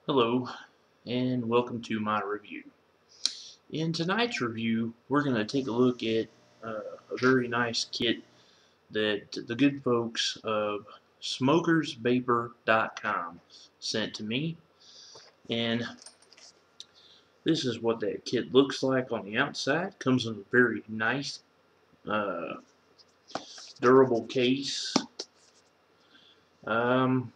Hello, and welcome to my review. In tonight's review, we're going to take a look at a very nice kit that the good folks of SmokersVapor.com sent to me. And this is what that kit looks like on the outside. Comes in a very nice, uh, durable case. Um,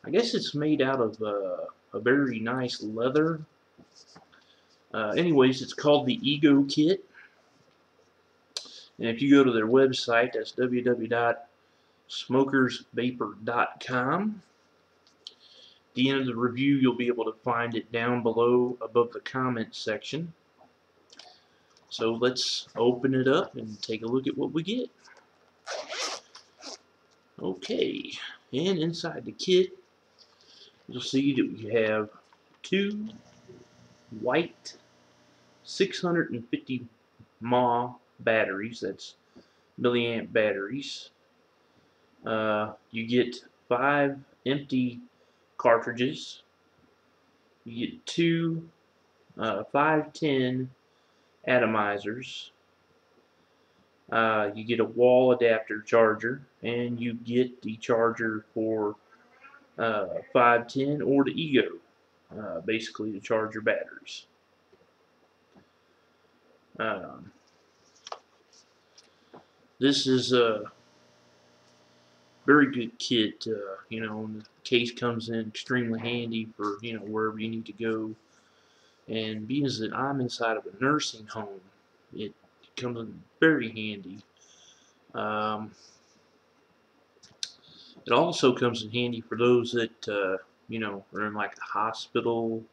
I guess it's made out of a very nice leather. Anyways, it's called the Ego Kit. And if you go to their website, that's www.smokersvapor.com. At the end of the review, you'll be able to find it down below above the comment section. So let's open it up and take a look at what we get. Okay, and inside the kit, you'll see that we have two white 650 mAh batteries. That's milliamp batteries. You get 5 empty cartridges. You get two 510 atomizers. You get a wall adapter charger, and you get the charger for 510 or the Ego, basically to charge your batteries. Um, this is a very good kit. The case comes in extremely handy for wherever you need to go. And being that I'm inside of a nursing home, it comes in very handy. Um, it also comes in handy for those that are in like a hospital,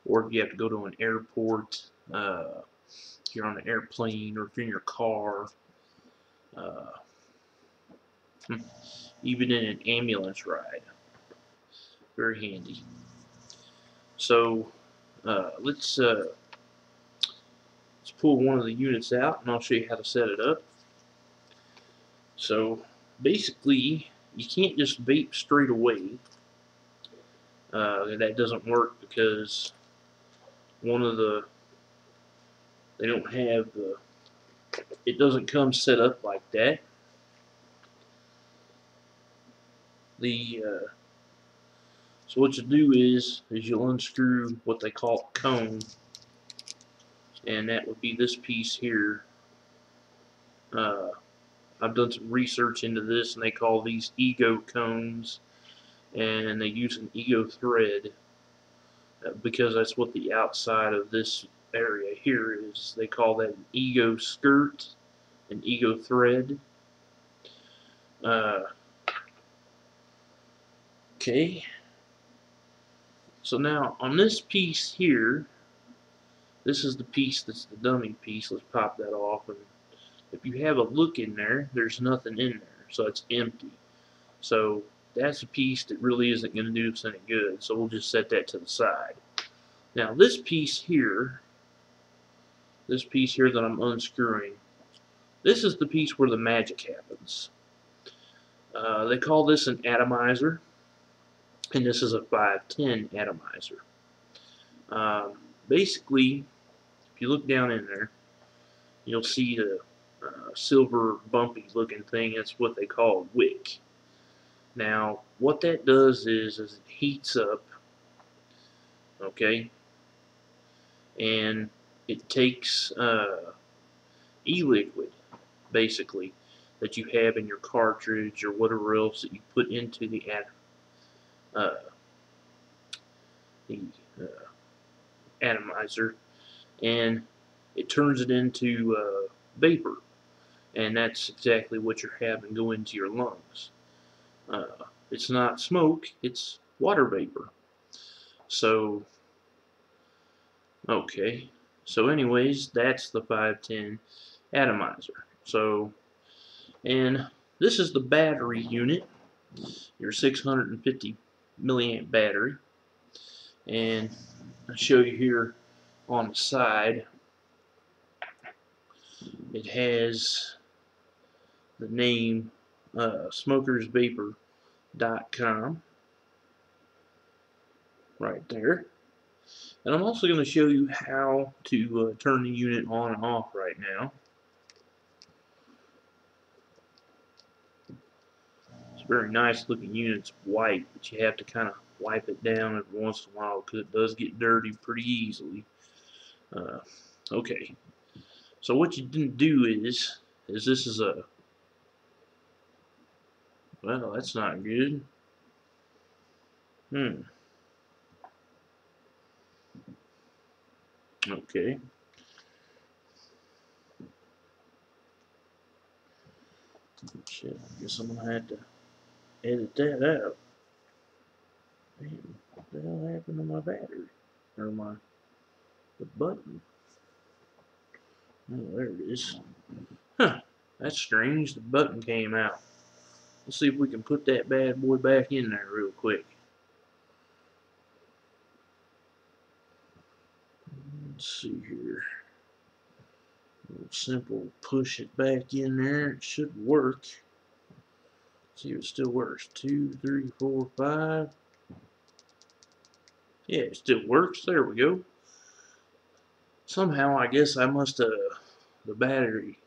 or if you have to go to an airport, if you're on an airplane, or if you're in your car, uh, even in an ambulance ride. Very handy. So let's pull one of the units out, and I'll show you how to set it up. So basically, you can't just vape straight away. That doesn't work because they don't have it doesn't come set up like that. So what you do is you'll unscrew what they call a cone, and that would be this piece here. Uh, I've done some research into this, and they call these Ego cones, and they use an Ego thread because that's what the outside of this area here is. They call that an Ego skirt, an Ego thread. Uh, okay, so now on this piece here, this is the piece that's the dummy piece. Let's pop that off, and if you have a look in there, there's nothing in there, so it's empty. So that's a piece that really isn't going to do us any good, so we'll just set that to the side. Now this piece here that I'm unscrewing, this is the piece where the magic happens. They call this an atomizer, and this is a 510 atomizer. Basically, if you look down in there, you'll see the silver bumpy looking thing. That's what they call a wick. Now, what that does is it heats up, okay, and it takes e-liquid, basically, that you have in your cartridge or whatever else that you put into the uh, atomizer, and it turns it into vapor, and that's exactly what you're having go into your lungs. It's not smoke, it's water vapor. So, okay. So anyways, that's the 510 atomizer. So, and this is the battery unit, your 650 milliamp battery. And I'll show you here on the side, it has the name SmokersVapor.com. right there. And I'm also going to show you how to turn the unit on and off right now. It's a very nice looking unit. It's white, but you have to kind of wipe it down every once in a while because it does get dirty pretty easily. Okay, so what you didn't do is this is a, well, that's not good. Okay. Shit, I guess I'm gonna have to edit that out. Man, what the hell happened to my battery? Or the button? Oh, there it is. Huh, that's strange. The button came out. Let's see if we can put that bad boy back in there real quick. Let's see here. Simple, push it back in there. It should work. See if it still works. 2, 3, 4, 5. Yeah, it still works. There we go. Somehow, I guess I must have, the battery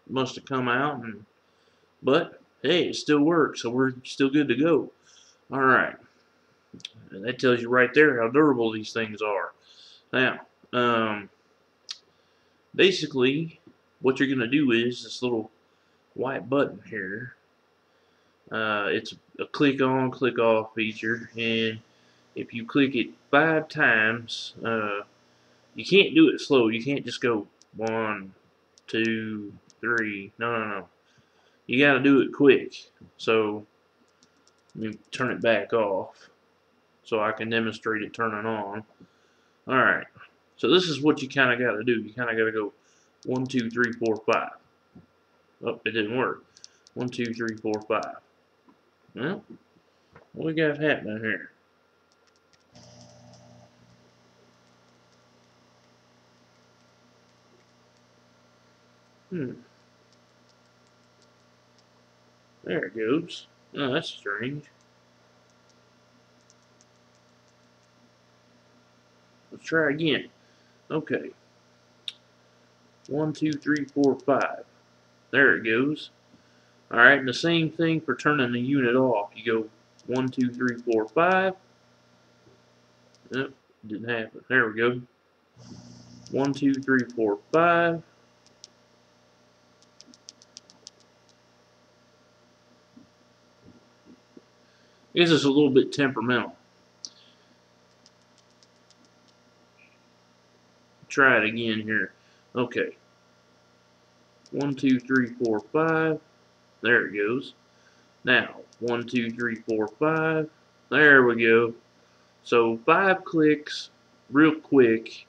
must have come out, but hey, it still works, so we're still good to go. All right, and that tells you right there how durable these things are. Now, basically, what you're gonna do is this little white button here. It's a click on, click off feature, and if you click it 5 times, you can't do it slow. You can't just go 1, 2, 3. No. You got to do it quick. So let me turn it back off so I can demonstrate it turning on. All right. So this is what you kind of got to do. You kind of got to go 1, 2, 3, 4, 5. Oh, it didn't work. 1, 2, 3, 4, 5. Well, what we got happening here? There it goes. Oh, that's strange. Let's try again. Okay. 1, 2, 3, 4, 5. There it goes. Alright, and the same thing for turning the unit off. You go 1, 2, 3, 4, 5. Nope, didn't happen. There we go. 1, 2, 3, 4, 5. I guess it's a little bit temperamental. Try it again here. Okay. 1, 2, 3, 4, 5. There it goes. Now, 1, 2, 3, 4, 5. There we go. So 5 clicks real quick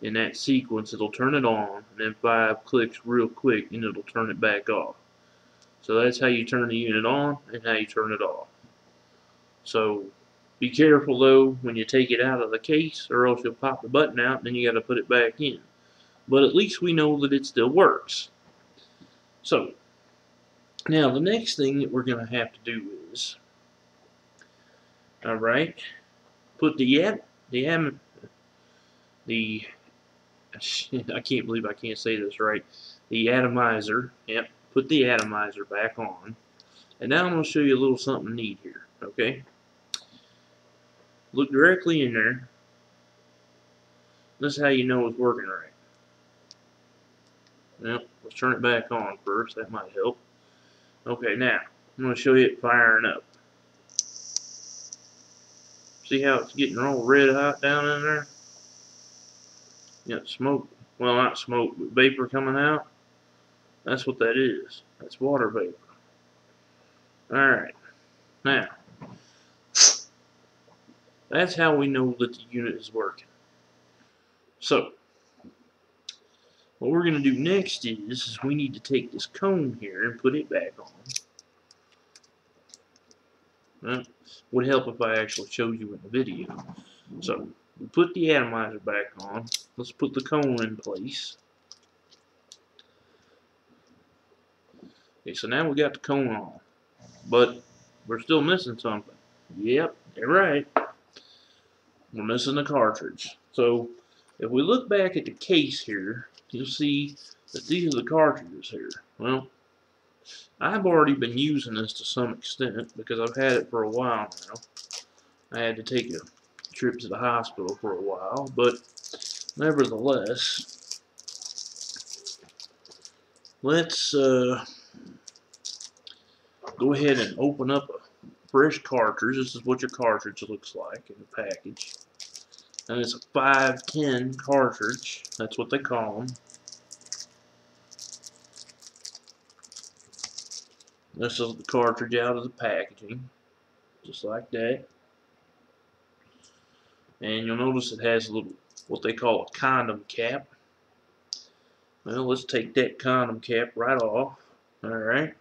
in that sequence, it'll turn it on, and then 5 clicks real quick and it'll turn it back off. So that's how you turn the unit on and how you turn it off. So be careful though when you take it out of the case, or else you'll pop the button out and then you got to put it back in. But at least we know that it still works. So now the next thing that we're going to have to do is, alright, put I can't believe I can't say this right, the atomizer, yep, put the atomizer back on. And now I'm going to show you a little something neat here, okay? Look directly in there. This is how you know it's working right. Well, let's turn it back on first. That might help. Okay, now I'm going to show you it firing up. See how it's getting all red hot down in there? You got smoke. Well, not smoke, but vapor coming out. That's what that is. That's water vapor. Alright. Now, that's how we know that the unit is working. So, what we're going to do next is we need to take this cone here and put it back on. Well, would help if I actually showed you in the video. So, we put the atomizer back on. Let's put the cone in place. Okay, so now we got the cone on. But we're still missing something. Yep, you're right. we're missing the cartridge. So if we look back at the case here, you'll see that these are the cartridges here. Well, I've already been using this to some extent because I've had it for a while now. I had to take a trip to the hospital for a while, but nevertheless, let's go ahead and open up a fresh cartridge. This is what your cartridge looks like in the package. And it's a 510 cartridge. That's what they call them. This is the cartridge out of the packaging. Just like that. And you'll notice it has a little, what they call a condom cap. Well, let's take that condom cap right off. Alright.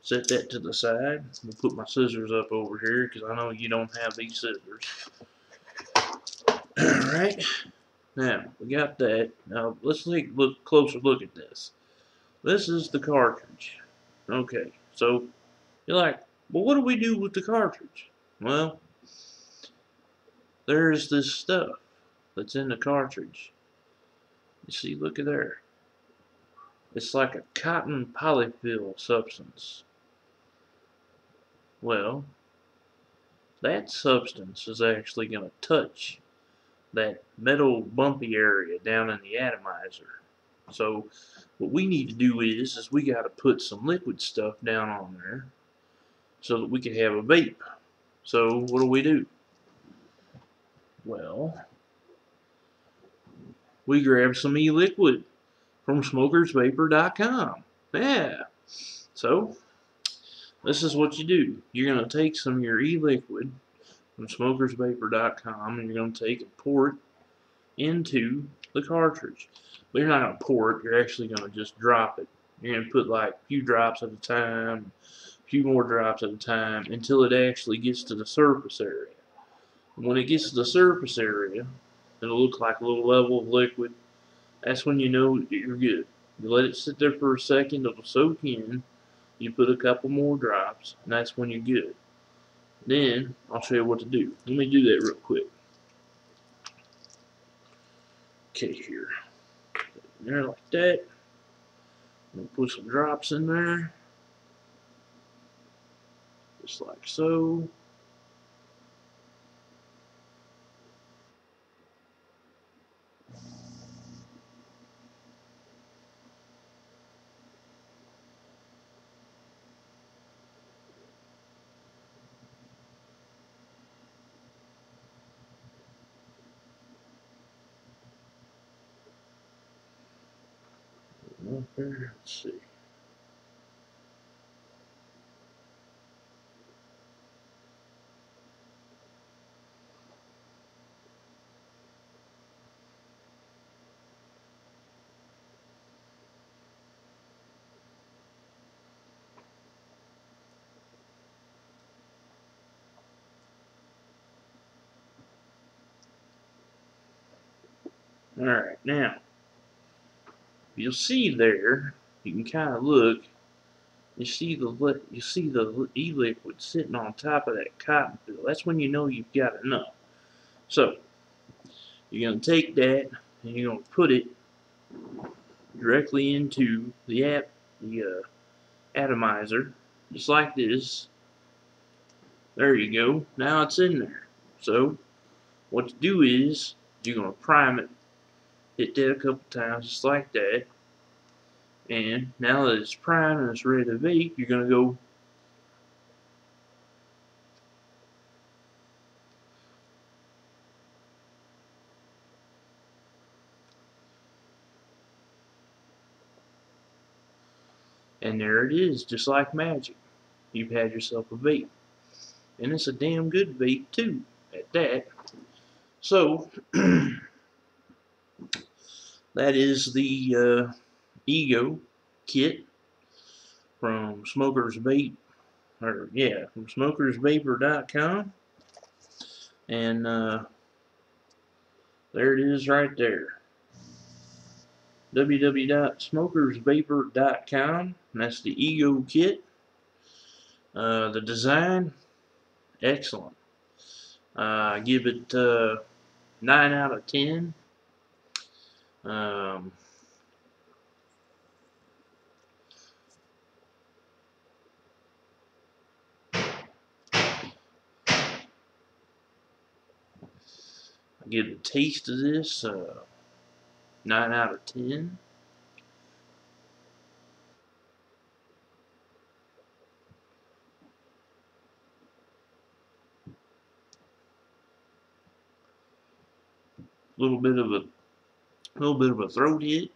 Set that to the side. We'll put my scissors up over here because I know you don't have these scissors. Alright. Now, we got that. Now, let's take a closer look at this. This is the cartridge. Okay, so you're like, well, what do we do with the cartridge? Well, there's this stuff that's in the cartridge. You see, look at there. It's like a cotton polyfill substance. Well, that substance is actually going to touch that metal bumpy area down in the atomizer. So what we need to do is we got to put some liquid stuff down on there so that we can have a vape. So what do? Well, we grab some E-Liquid from SmokersVapor.com. Yeah. So this is what you do. You're going to take some of your E-Liquid from SmokersVapor.com and you're going to take and pour it into the cartridge. But you're not going to pour it. You're actually going to just drop it. You're going to put like a few drops at a time, a few more drops at a time until it actually gets to the surface area. And when it gets to the surface area, it'll look like a little level of liquid. That's when you know that you're good. You let it sit there for a second, it'll soak in. You put a couple more drops, and that's when you're good. Then, I'll show you what to do. Let me do that real quick. Okay, here. There like that. I'm going to put some drops in there. Just like so. Let's see. Alright, now, you'll see there, you can kind of look, you see the E-Liquid sitting on top of that cotton fill. That's when you know you've got enough. So, you're going to take that and you're going to put it directly into the atomizer, just like this. There you go. Now it's in there. So, what to do is, you're going to prime it. Hit that a couple times, just like that. And now that it's primed and it's ready to vape, you're going to go and there it is, just like magic. You've had yourself a vape. And it's a damn good vape too, at that. So, that is the Ego Kit from SmokersVapor, from SmokersVapor.com. And there it is right there. www.SmokersVapor.com. That's the Ego Kit. The design, excellent. Give it 9 out of 10. Um, I give the taste of this 9 out of 10. Little bit of a throat hit.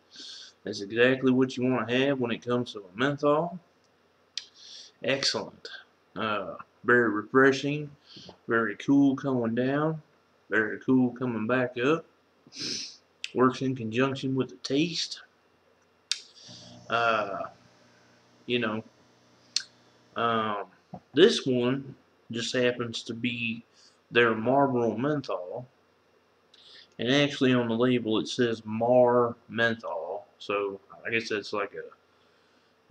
That's exactly what you want to have when it comes to a menthol. Excellent. Very refreshing. Very cool coming down. Very cool coming back up. Works in conjunction with the taste. Uh, you know, um, this one just happens to be their Marlboro menthol. And actually on the label it says Mar menthol. So I guess that's like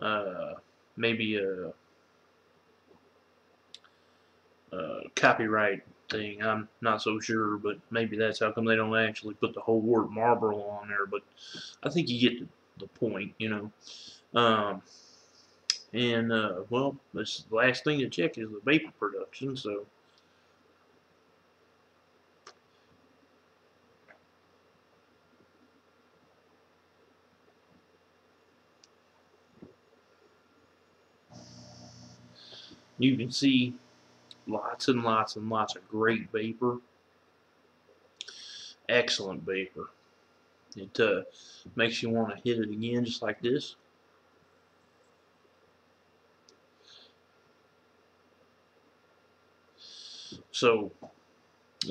a maybe a copyright thing. I'm not so sure, but maybe that's how come they don't actually put the whole word Marlboro on there. But I think you get the point, you know. And well, this the last thing to check is the vapor production. So you can see lots and lots and lots of great vapor. Excellent vapor. It makes you want to hit it again just like this. So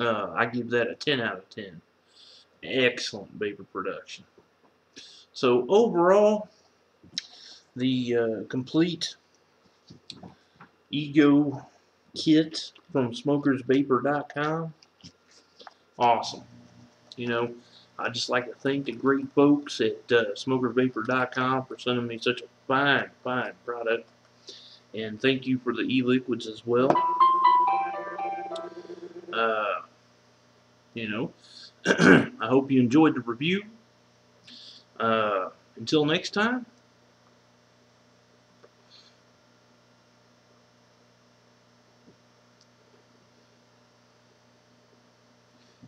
I give that a 10 out of 10. Excellent vapor production. So overall, the complete Ego Kit from SmokersVapor.com, awesome. You know, I just like to thank the great folks at SmokerVapor.com for sending me such a fine, fine product. And thank you for the e-liquids as well. Uh, you know, I hope you enjoyed the review. Until next time,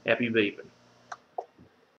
happy vaping.